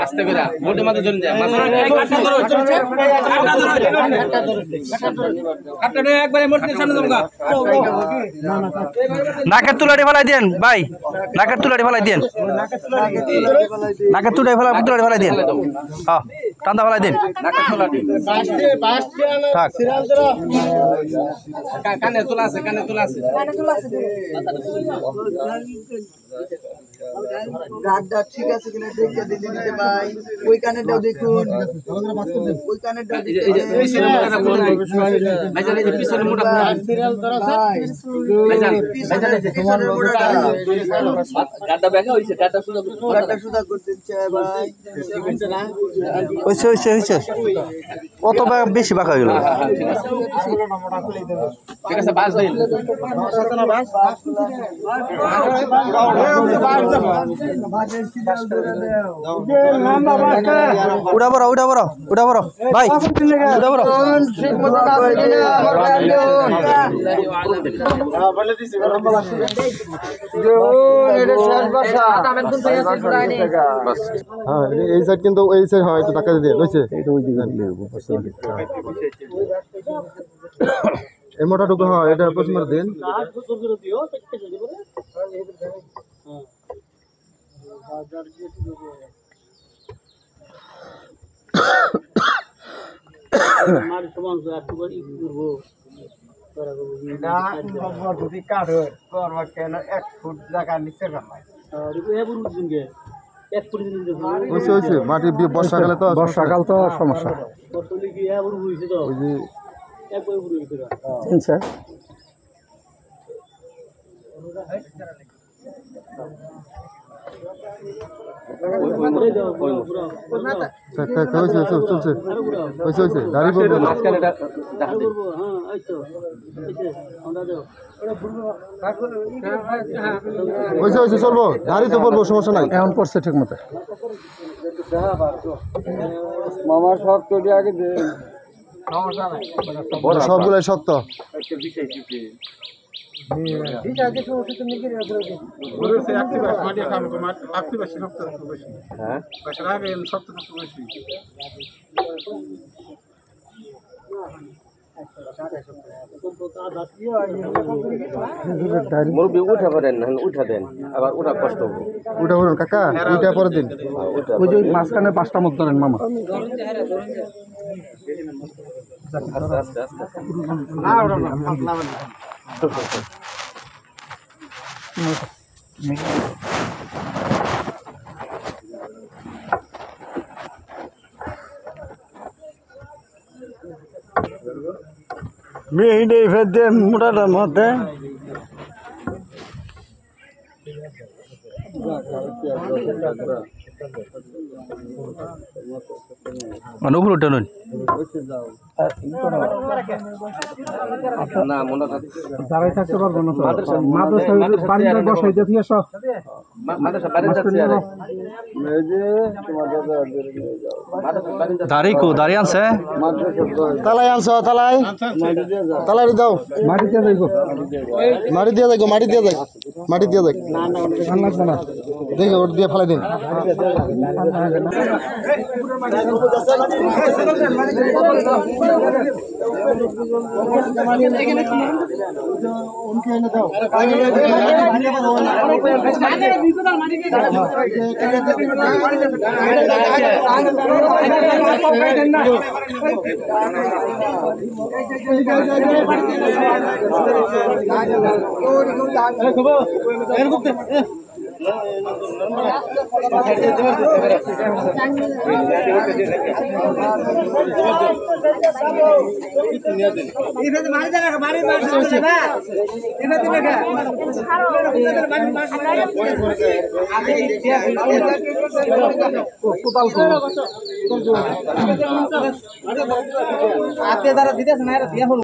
আস্তে করে মোটে মাথা ধরে যায় একবারে মোটে সামনে দমকা নাকের তুলাটি ফেলাই দেন ভাই নাকের তুলাটি ফেলাই দেন নাকের তুলাটি ফেলাই দেন হ্যাঁ টান্দা ফেলাই দেন নাকের তুলাটি থাক কানে তোলা আছে ডাক ঠিক আছে কিনা দেখে দিতে দিতে ভাই ওই কানেরটাও দেখুন ওই কানেরটাও পিছনে মোটা সিরিয়াল ধরা আছে পিছনে মোটা গাড্ডা ব্যাগা হইছে গাড্ডা সুদা করতে চাই ভাই হইছে কত বেশি বাঁকা হয়ে গেল ঠিক আছে বাস দেন উড়া বড় ভাই উড়া বড় এই সাইড কিন্তু এই সাইড হয় একটু টাকা দিয়ে রয়েছে এই মোটাটুকু হয় এটা প্রশ্ন দিন মাটি বর্ষাকালে তো বর্ষাকাল তো সমস্যা চলছে দাঁড়ি পড়বে চলবো দাঁড়ি তো পড়বো সমস্যা নাই এখন পড়ছে ঠিক মতো মামার শক্ত আগে সবগুলাই শক্ত মুরব্বী উঠা দেন আবার উঠা কষ্ট উঠা বলুন কাকা উঠা পরে দিন ওই যে মাঝখানে 5টা মত ধরেন মামা মেয়ে ফেলতে মোটাটার মধ্যে উপরে উঠে নুন দাঁড়াই থাকতে পারবো না বসাইতে দিয়ে সব দাঁড়ি দাঁড়িয়ে আনছে তালাই আনছ তালাই তালাই দাও মাটি দিয়ে যাইব মাটি দিয়ে যাই মাটি দিয়ে যাই মাটি দিয়ে যাই দেখে ওর দিয়ে ফেলাই দিন আপনি যারা দিতেছেন